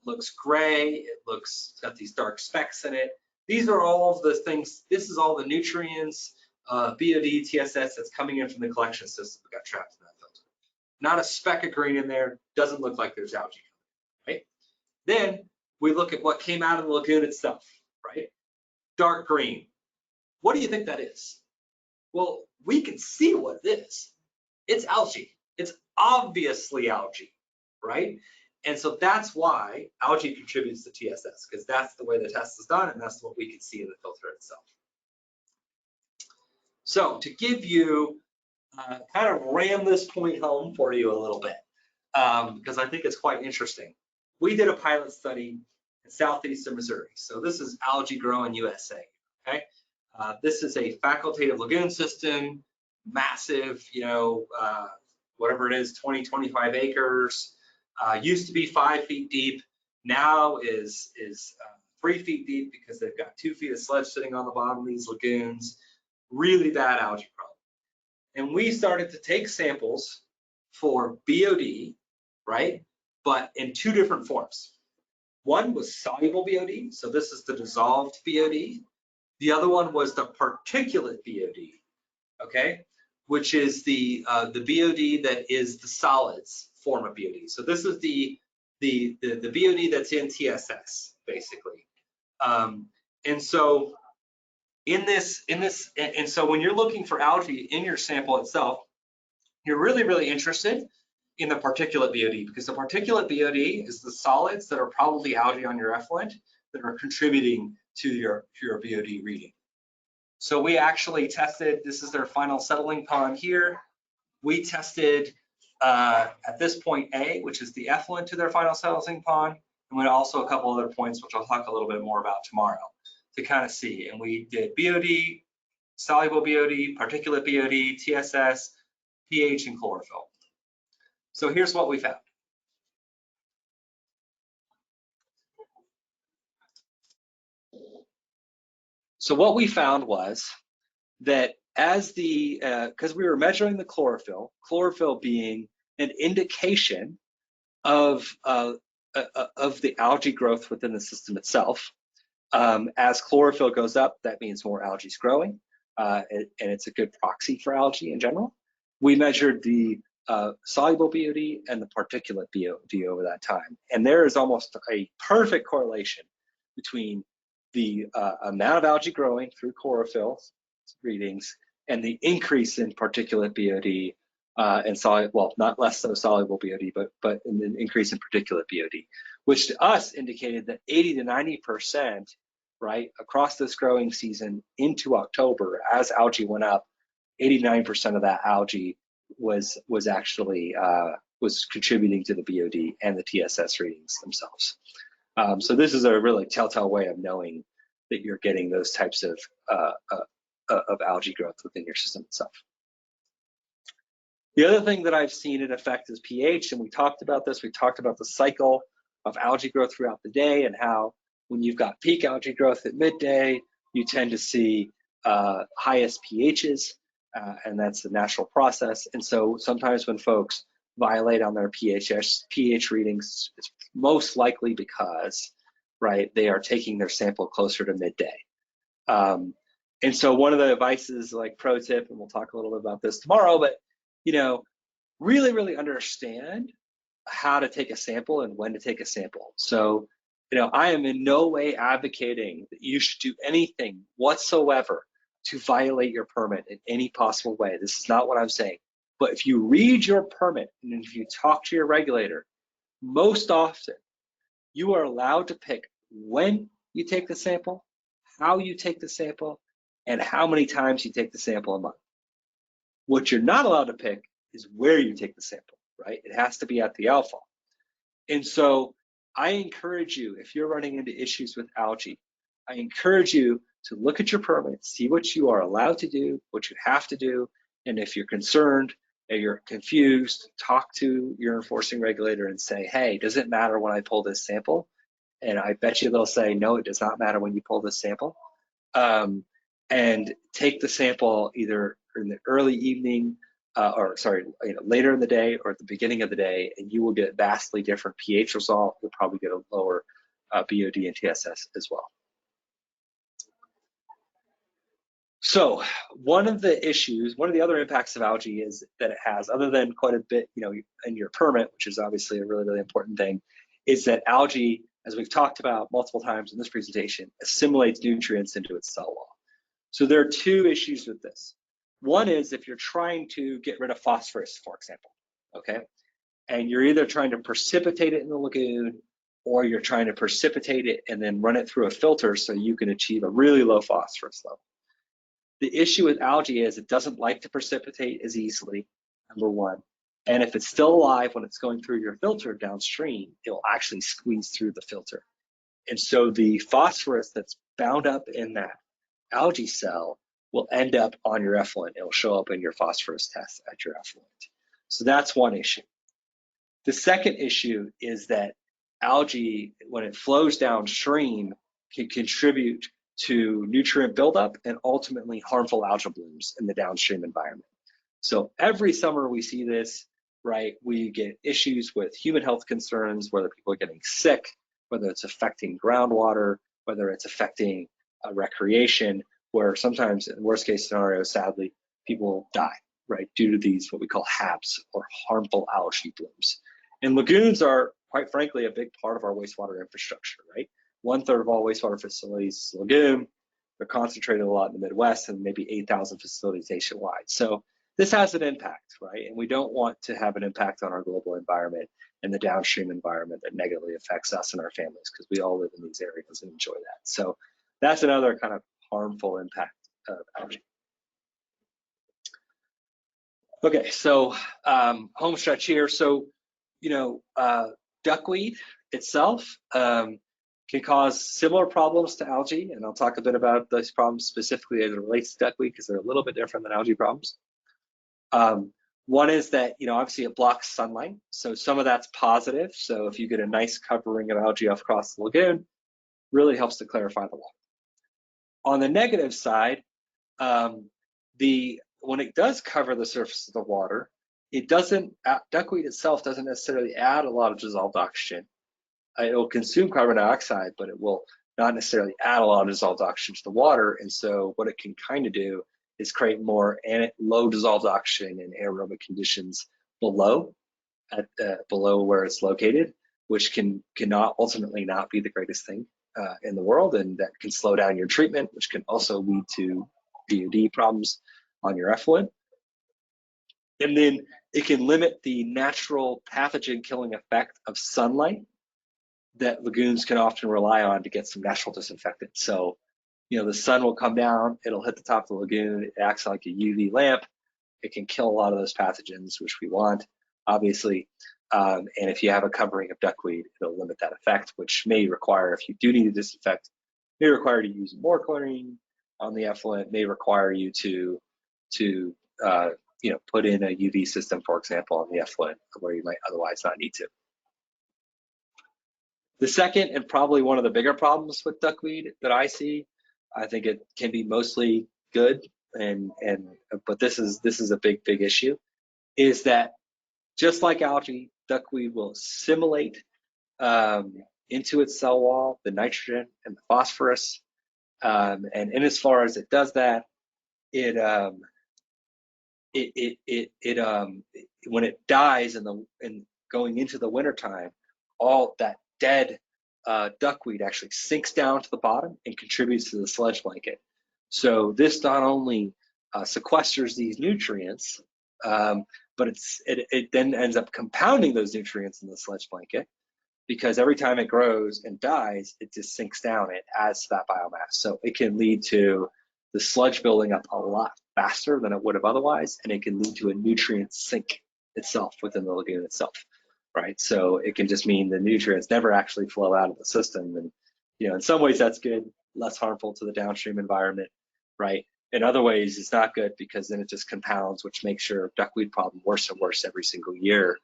[SPEAKER 1] looks gray, it's got these dark specks in it. These are all of the things, this is all the nutrients, BOD, TSS that's coming in from the collection system that got trapped in that filter. Not a speck of green in there, doesn't look like there's algae, right? Then we look at what came out of the lagoon itself, right? Dark green. What do you think that is? Well, we can see what it is. It's algae. It's obviously algae, right? And so that's why algae contributes to TSS, because that's the way the test is done, and that's what we can see in the filter itself. So to give you, kind of ram this point home for you a little bit, because I think it's quite interesting. We did a pilot study in southeastern Missouri. So this is algae growing USA, okay? This is a facultative lagoon system, massive, whatever it is, 20, 25 acres. Used to be 5 feet deep, now is 3 feet deep because they've got 2 feet of sludge sitting on the bottom of these lagoons. Really bad algae problem. And we started to take samples for BOD, right? But in 2 different forms. One was soluble BOD, so this is the dissolved BOD. The other one was the particulate BOD, okay? Which is the BOD that is the solids form of BOD. So this is the BOD that's in TSS, basically. And so so when you're looking for algae in your sample itself, you're really, really interested in the particulate BOD, because the particulate BOD is the solids that are probably algae on your effluent that are contributing to your BOD reading. So we actually tested, this is their final settling pond here. We tested at this point A, which is the effluent to their final settling pond, and then also a couple other points, which I'll talk a little bit more about tomorrow, to kind of see. And we did BOD, soluble BOD, particulate BOD, TSS, pH, and chlorophyll. So here's what we found. So what we found was that as the, because we were measuring the chlorophyll being an indication of the algae growth within the system itself. As chlorophyll goes up, that means more algae is growing, and it's a good proxy for algae in general. We measured the soluble BOD and the particulate BOD over that time, and there is almost a perfect correlation between the amount of algae growing through chlorophyll readings and the increase in particulate BOD and well, not less so soluble BOD, but an increase in particulate BOD, which to us indicated that 80 to 90%, right, across this growing season into October, as algae went up, 89% of that algae was actually was contributing to the BOD and the TSS readings themselves. So this is a really telltale way of knowing that you're getting those types of algae growth within your system itself. The other thing that I've seen it affect is pH, and we talked about this. We talked about the cycle of algae growth throughout the day and how when you've got peak algae growth at midday, you tend to see highest pHs, and that's the natural process. And so sometimes when folks violate on their pH readings, it's most likely because, right, they are taking their sample closer to midday. And so one of the advices, like pro tip, and we'll talk a little bit about this tomorrow, but you know, really understand how to take a sample and when to take a sample. So, you know, I am in no way advocating that you should do anything whatsoever to violate your permit in any possible way. This is not what I'm saying. But if you read your permit and if you talk to your regulator, most often you are allowed to pick when you take the sample, how you take the sample, and how many times you take the sample a month. What you're not allowed to pick is where you take the sample, right? It has to be at the alpha. And so I encourage you, if you're running into issues with algae, I encourage you to look at your permit, see what you are allowed to do, what you have to do, and if you're concerned and you're confused, talk to your enforcing regulator and say, hey, does it matter when I pull this sample? And I bet you they'll say, no, it does not matter when you pull this sample. And take the sample either in the early evening, later in the day or at the beginning of the day, and you will get vastly different pH result. You'll probably get a lower BOD and TSS as well. So one of the other impacts of algae is that it has, other than quite a bit, you know, in your permit, which is obviously a really important thing, is that algae, as we've talked about multiple times in this presentation, assimilates nutrients into its cell wall. So there are two issues with this. One is if you're trying to get rid of phosphorus, for example, okay? And you're either trying to precipitate it in the lagoon or you're trying to precipitate it and then run it through a filter so you can achieve a really low phosphorus level. The issue with algae is it doesn't like to precipitate as easily, number one. And if it's still alive when it's going through your filter downstream, it'll actually squeeze through the filter. And so the phosphorus that's bound up in that algae cell will end up on your effluent. It'll show up in your phosphorus test at your effluent. So that's one issue. The second issue is that algae, when it flows downstream, can contribute to nutrient buildup and ultimately harmful algal blooms in the downstream environment. So every summer we see this, right? We get issues with human health concerns, whether people are getting sick, whether it's affecting groundwater, whether it's affecting recreation, where sometimes in worst case scenarios, sadly, people die, right, due to these what we call HABs or harmful algae blooms. And lagoons are, quite frankly, a big part of our wastewater infrastructure, right? 1/3 of all wastewater facilities is lagoon. They're concentrated a lot in the Midwest and maybe 8,000 facilities nationwide. So this has an impact, right? And we don't want to have an impact on our global environment and the downstream environment that negatively affects us and our families, because we all live in these areas and enjoy that. So that's another kind of harmful impact of algae. Okay, so home stretch here. So, you know, duckweed itself can cause similar problems to algae, and I'll talk a bit about those problems specifically as it relates to duckweed because they're a little bit different than algae problems. One is that, obviously it blocks sunlight, so some of that's positive. So if you get a nice covering of algae across the lagoon, really helps to clarify the water. On the negative side, when it does cover the surface of the water, duckweed itself doesn't necessarily add a lot of dissolved oxygen. It will consume carbon dioxide, but it will not necessarily add a lot of dissolved oxygen to the water. And so what it can kind of do is create more low dissolved oxygen and anaerobic conditions below where it's located, which cannot ultimately not be the greatest thing in the world, and that can slow down your treatment, which can also lead to BOD problems on your effluent. And then it can limit the natural pathogen killing effect of sunlight that lagoons can often rely on to get some natural disinfectant. So, the sun will come down, it'll hit the top of the lagoon, it acts like a UV lamp, it can kill a lot of those pathogens, which we want, obviously. And if you have a covering of duckweed, it'll limit that effect, which may require, if you do need to disinfect, may require you to use more chlorine on the effluent, may require you to put in a UV system, for example, on the effluent where you might otherwise not need to. The second, and probably one of the bigger problems with duckweed that I see, I think it can be mostly good, but this is a big issue, is that just like algae, duckweed will assimilate into its cell wall the nitrogen and the phosphorus, and in as far as it does that, when it dies and going into the wintertime, all that dead duckweed actually sinks down to the bottom and contributes to the sludge blanket. So this not only sequesters these nutrients, but it then ends up compounding those nutrients in the sludge blanket, because every time it grows and dies, it just sinks down, it adds to that biomass. So it can lead to the sludge building up a lot faster than it would have otherwise, and it can lead to a nutrient sink itself within the lagoon itself, right? So it can just mean the nutrients never actually flow out of the system. And, in some ways that's good, less harmful to the downstream environment, right? In other ways, it's not good because then it just compounds, which makes your duckweed problem worse and worse every single year.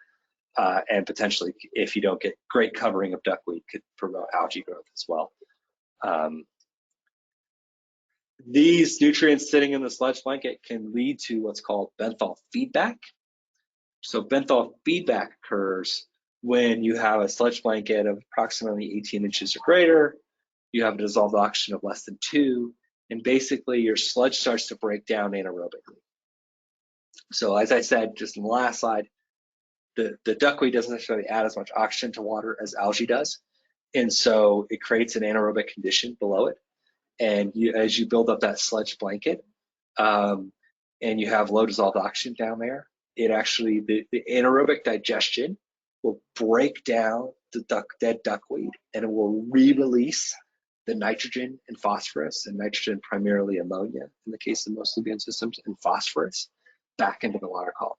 [SPEAKER 1] And potentially, if you don't get great covering of duckweed, could promote algae growth as well. These nutrients sitting in the sludge blanket can lead to what's called benthol feedback. So benthol feedback occurs when you have a sludge blanket of approximately 18 inches or greater, you have a dissolved oxygen of less than 2, and basically your sludge starts to break down anaerobically. So as I said just in the last slide, the duckweed doesn't necessarily add as much oxygen to water as algae does, and so it creates an anaerobic condition below it. And as you build up that sludge blanket, and you have low dissolved oxygen down there, it actually, the anaerobic digestion will break down the dead duckweed, and it will re-release the nitrogen and phosphorus, and nitrogen primarily ammonia in the case of most lagoon systems, and phosphorus back into the water column.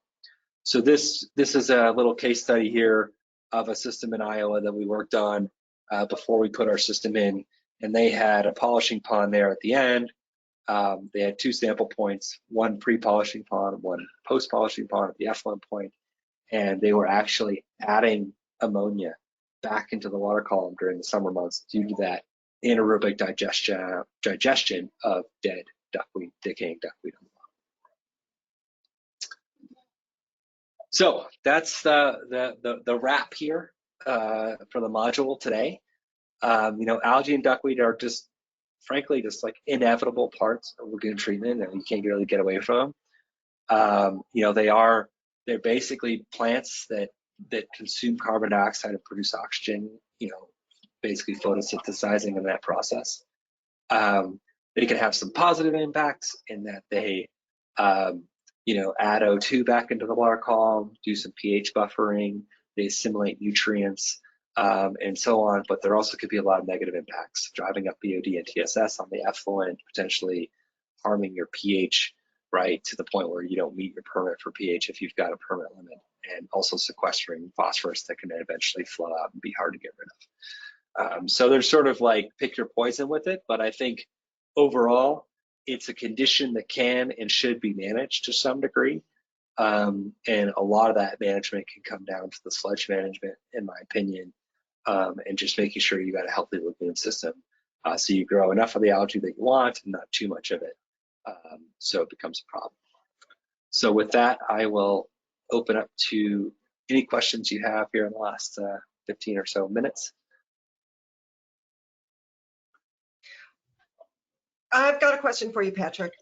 [SPEAKER 1] So this is a little case study here of a system in Iowa that we worked on before we put our system in, and they had a polishing pond there at the end. They had 2 sample points, one pre-polishing pond, one post-polishing pond at the effluent point, and they were actually adding ammonia back into the water column during the summer months due to that anaerobic digestion of dead duckweed, decaying duckweed on the bottom. So that's the wrap here for the module today. Algae and duckweed are just, frankly, just like inevitable parts of lagoon treatment, and you can't really get away from them. They're basically plants that consume carbon dioxide and produce oxygen, basically photosynthesizing in that process. They can have some positive impacts in that they add O2 back into the water column, do some pH buffering, they assimilate nutrients, and so on. But there also could be a lot of negative impacts, driving up BOD and TSS on the effluent, potentially harming your pH, right, to the point where you don't meet your permit for pH if you've got a permit limit,
[SPEAKER 2] and also sequestering phosphorus that can eventually flow out and be hard to get rid of. So there's sort of like pick your poison with it, but I think overall it's a condition that can and should be managed to some degree. And a lot of that management can come down to the sludge management, in my opinion, and just making sure you got a healthy lagoon system. So you grow enough of the algae that you want and not too much of it. So it becomes a problem. So with that, I will open up to any questions you have here in the last 15 or so minutes.
[SPEAKER 3] I've got a question for you, Patrick.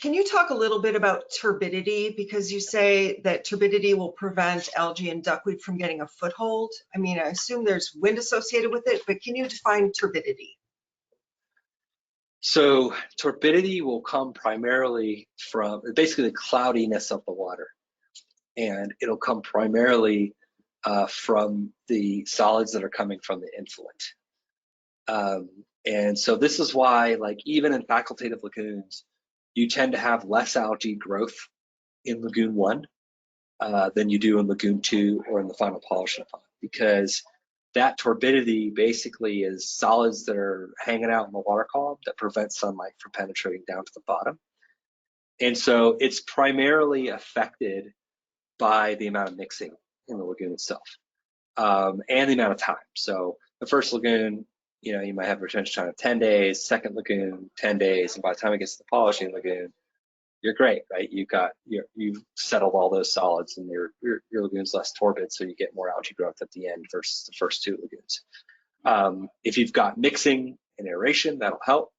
[SPEAKER 3] Can you talk a little bit about turbidity? Because you say that turbidity will prevent algae and duckweed from getting a foothold. I mean, I assume there's wind associated with it, but can you define turbidity?
[SPEAKER 2] So turbidity will come primarily from basically the cloudiness of the water. And it'll come primarily from the solids that are coming from the influent. And so this is why, like, even in facultative lagoons, you tend to have less algae growth in Lagoon 1 than you do in Lagoon 2 or in the final polishing pond, because that turbidity basically is solids that are hanging out in the water column that prevent sunlight from penetrating down to the bottom. And so it's primarily affected by the amount of mixing in the lagoon itself, and the amount of time. So the first lagoon, you might have a retention time of 10 days, second lagoon, 10 days, and by the time it gets to the polishing lagoon, you're great, right? You've settled all those solids and your lagoon's less turbid, so you get more algae growth at the end versus the first two lagoons. If you've got mixing and aeration, that'll help.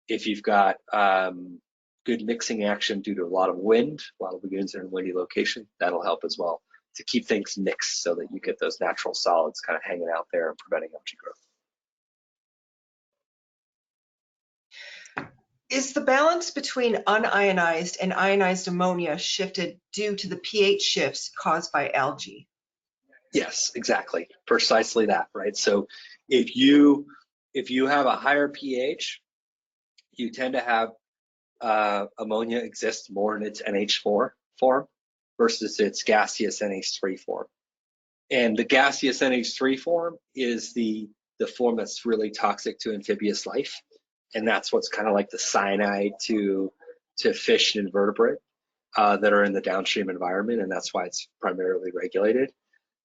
[SPEAKER 2] If you've got good mixing action due to a lot of wind, a lot of lagoons are in a windy location, that'll help as well to keep things mixed so that you get those natural solids kind of hanging out there and preventing algae growth.
[SPEAKER 3] Is the balance between unionized and ionized ammonia shifted due to the pH shifts caused by algae?
[SPEAKER 2] Yes, exactly. Precisely that, right? So if you have a higher pH, you tend to have ammonia exist more in its NH4 form versus its gaseous NH3 form. And the gaseous NH3 form is the form that's really toxic to amphibious life. And that's what's kind of like the cyanide to fish and invertebrate that are in the downstream environment, and that's why it's primarily regulated.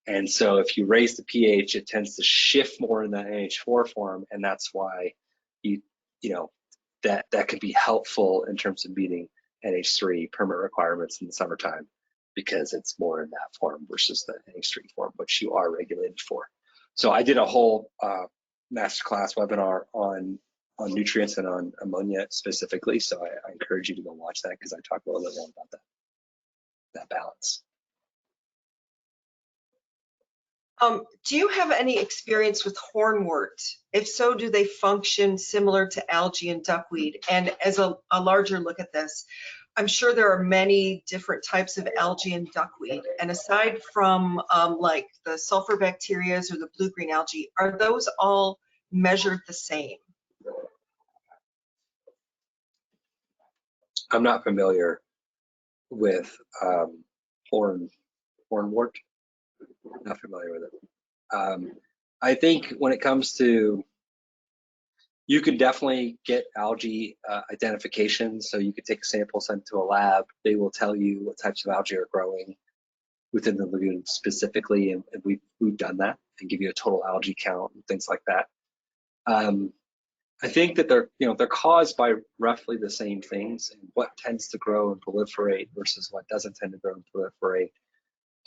[SPEAKER 2] And so if you raise the pH, it tends to shift more in that NH4 form, and that's why that could be helpful in terms of meeting NH3 permit requirements in the summertime, because it's more in that form versus the NH3 form, which you are regulated for. So I did a whole masterclass webinar on nutrients and on ammonia specifically, so I encourage you to go watch that, because I talk a little bit more about that balance.
[SPEAKER 3] Do you have any experience with hornwort? If so, do they function similar to algae and duckweed? And as a larger look at this, I'm sure there are many different types of algae and duckweed. And aside from like the sulfur bacterias or the blue-green algae, are those all measured the same?
[SPEAKER 2] I'm not familiar with hornwort. Not familiar with it. I think when it comes to, you can definitely get algae identification. So you could take a sample, send it to a lab. They will tell you what types of algae are growing within the lagoon specifically, and we've done that and give you a total algae count and things like that. I think that they're caused by roughly the same things, and what tends to grow and proliferate versus what doesn't tend to grow and proliferate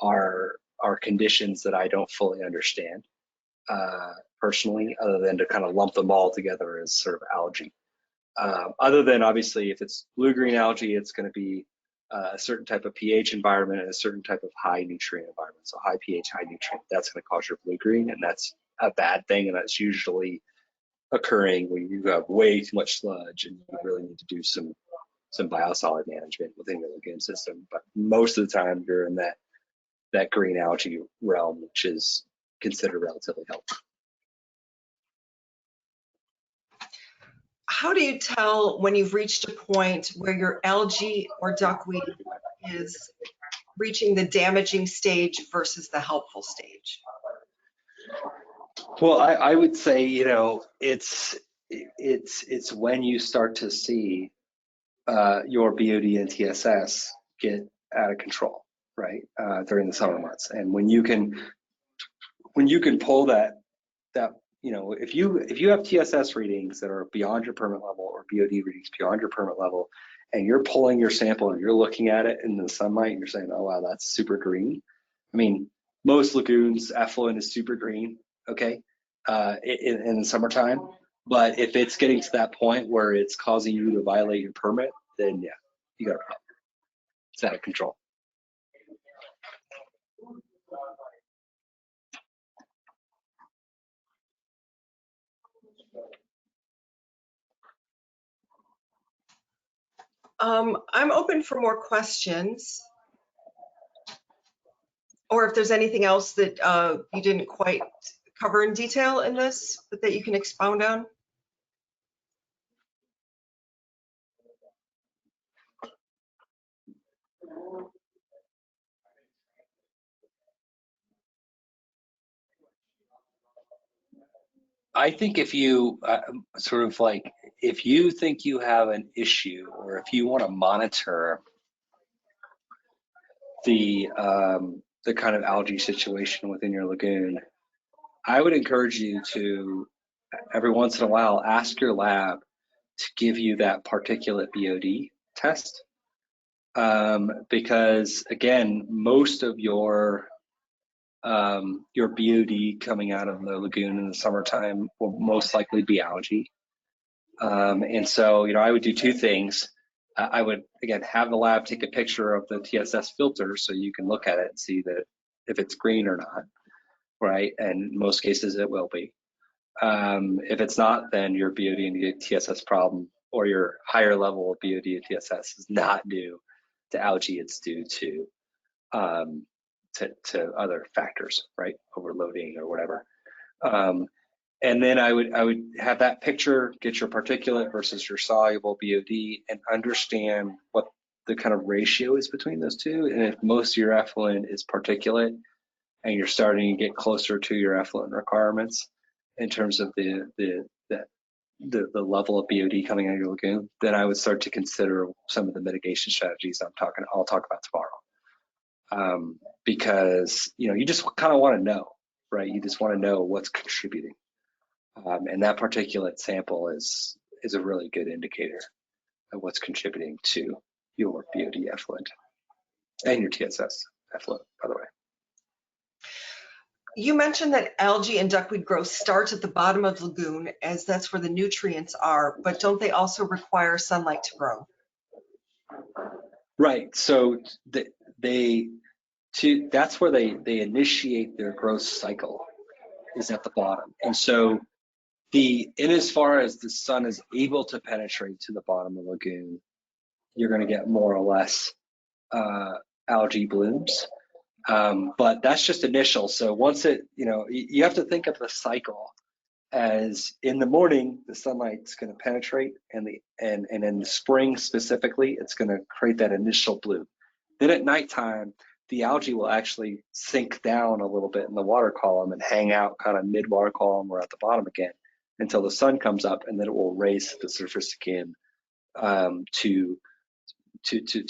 [SPEAKER 2] are conditions that I don't fully understand personally, other than to kind of lump them all together as sort of algae. Other than obviously, if it's blue-green algae, it's going to be a certain type of pH environment and a certain type of high nutrient environment. So high pH, high nutrient, that's going to cause your blue-green, and that's a bad thing, and that's usually occurring when you have way too much sludge and you really need to do some biosolid management within your lagoon system. But most of the time, you're in that green algae realm, which is considered relatively healthy.
[SPEAKER 3] How do you tell when you've reached a point where your algae or duckweed is reaching the damaging stage versus the helpful stage?
[SPEAKER 2] Well, I would say, it's when you start to see your BOD and TSS get out of control, right, during the summer months, and when you can pull that if you have TSS readings that are beyond your permit level or BOD readings beyond your permit level, and you're pulling your sample and you're looking at it in the sunlight and you're saying, oh wow, that's super green. I mean, most lagoons effluent is super green, okay, in the summertime. But if it's getting to that point where it's causing you to violate your permit, then yeah, you got a problem. It's out of control.
[SPEAKER 3] I'm open for more questions. Or if there's anything else that you didn't quite cover in detail in this, but that you can expound on.
[SPEAKER 2] I think if you if you think you have an issue, or if you want to monitor the kind of algae situation within your lagoon, I would encourage you to every once in a while ask your lab to give you that particulate BOD test, because again, most of your BOD coming out of the lagoon in the summertime will most likely be algae. And so, I would do two things. I would, again, have the lab take a picture of the TSS filter so you can look at it and see that if it's green or not, right? And in most cases it will be. If it's not, then your BOD and TSS problem, or your higher level of BOD and TSS, is not due to algae. It's due to other factors, right? Overloading or whatever. And then I would have that picture, get your particulate versus your soluble BOD, and understand what the kind of ratio is between those two. And if most of your effluent is particulate and you're starting to get closer to your effluent requirements in terms of the level of BOD coming out of your lagoon, then I would start to consider some of the mitigation strategies I'll talk about tomorrow. Because you just kind of want to know, right? You just want to know what's contributing. And that particulate sample is a really good indicator of what's contributing to your BOD effluent and your TSS effluent, by the way.
[SPEAKER 3] You mentioned that algae and duckweed growth starts at the bottom of the lagoon, as that's where the nutrients are, but don't they also require sunlight to grow?
[SPEAKER 2] Right. So that's where they initiate their growth cycle, is at the bottom. And so in as far as the sun is able to penetrate to the bottom of the lagoon, you're going to get more or less algae blooms. But that's just initial. So once you have to think of the cycle as in the morning, the sunlight's going to penetrate, and in the spring specifically, it's going to create that initial bloom. Then at nighttime, the algae will actually sink down a little bit in the water column and hang out kind of mid-water column or at the bottom again until the sun comes up, and then it will raise to the surface again to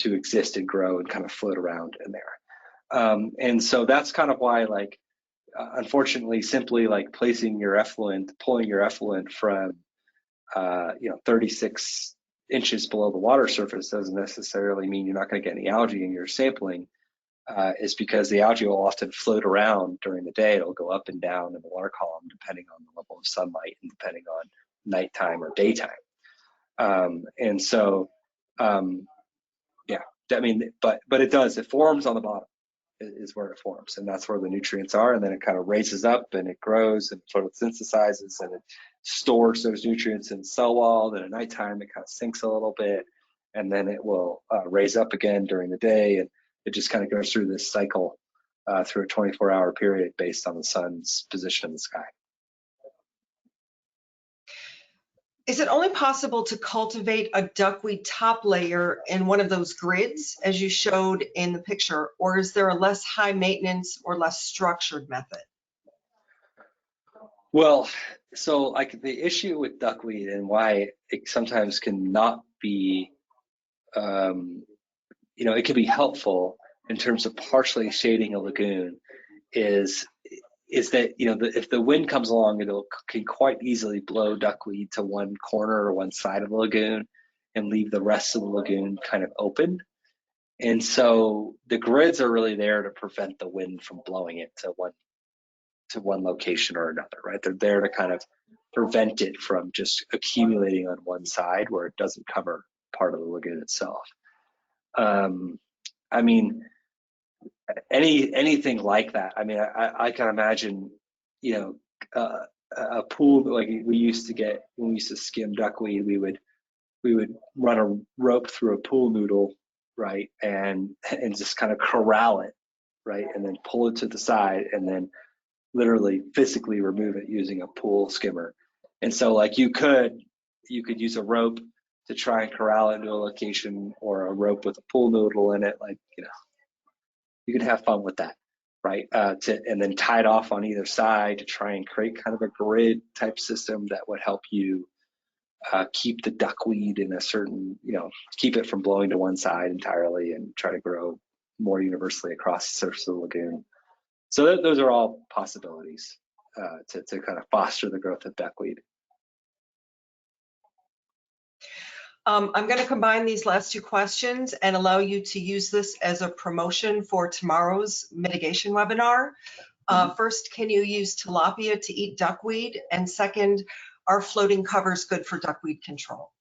[SPEAKER 2] exist and grow and kind of float around in there. And so that's kind of why, unfortunately, simply placing your effluent, pulling your effluent from 36 inches below the water surface doesn't necessarily mean you're not going to get any algae in your sampling. Is because the algae will often float around during the day. It'll go up and down in the water column depending on the level of sunlight and depending on nighttime or daytime. And so, yeah, I mean, but it forms on the bottom is where it forms, and that's where the nutrients are, and then it kind of raises up and it grows and photosynthesizes and it stores those nutrients in the cell wall. Then at nighttime it kind of sinks a little bit, and then it will raise up again during the day, and it just kind of goes through this cycle through a 24-hour period based on the sun's position in the sky.
[SPEAKER 3] Is it only possible to cultivate a duckweed top layer in one of those grids as you showed in the picture, or is there a less high maintenance or less structured method?
[SPEAKER 2] Well, so like the issue with duckweed and why it sometimes can not be, it can be helpful in terms of partially shading a lagoon is that, if the wind comes along, can quite easily blow duckweed to one corner or one side of the lagoon and leave the rest of the lagoon kind of open. And so the grids are really there to prevent the wind from blowing it to one location or another, right? They're there to kind of prevent it from just accumulating on one side where it doesn't cover part of the lagoon itself. I mean, anything like that. I mean, I can imagine, a pool like we used to get when we used to skim duckweed. We would run a rope through a pool noodle, right, and just kind of corral it, right, and then pull it to the side, and then literally physically remove it using a pool skimmer. And so, like, you could use a rope to try and corral it into a location, or a rope with a pool noodle in it, like, you can have fun with that, right? And then tie it off on either side to try and create kind of a grid type system that would help you keep the duckweed in a certain, keep it from blowing to one side entirely and try to grow more universally across the surface of the lagoon. So those are all possibilities to kind of foster the growth of duckweed.
[SPEAKER 3] I'm going to combine these last two questions and allow you to use this as a promotion for tomorrow's mitigation webinar. First, can you use tilapia to eat duckweed? And second, are floating covers good for duckweed control?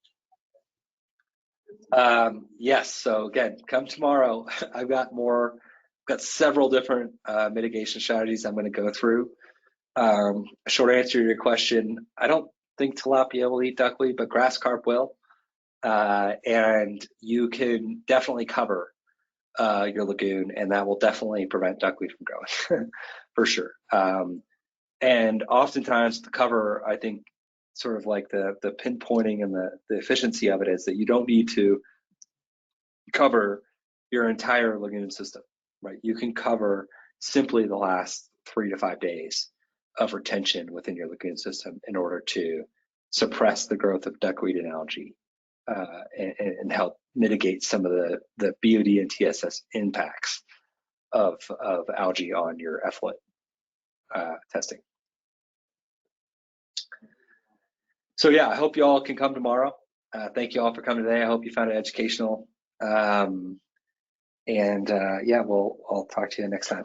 [SPEAKER 2] Yes. So again, come tomorrow. I've got several different mitigation strategies I'm going to go through. A short answer to your question: I don't think tilapia will eat duckweed, but grass carp will. And you can definitely cover your lagoon, and that will definitely prevent duckweed from growing for sure. And oftentimes the cover, I think, sort of like the pinpointing and the efficiency of it is that you don't need to cover your entire lagoon system, right? You can cover simply the last 3 to 5 days of retention within your lagoon system in order to suppress the growth of duckweed and algae. And help mitigate some of the BOD and TSS impacts of algae on your effluent testing. So yeah, I hope you all can come tomorrow. Thank you all for coming today. I hope you found it educational. Yeah, I'll talk to you next time.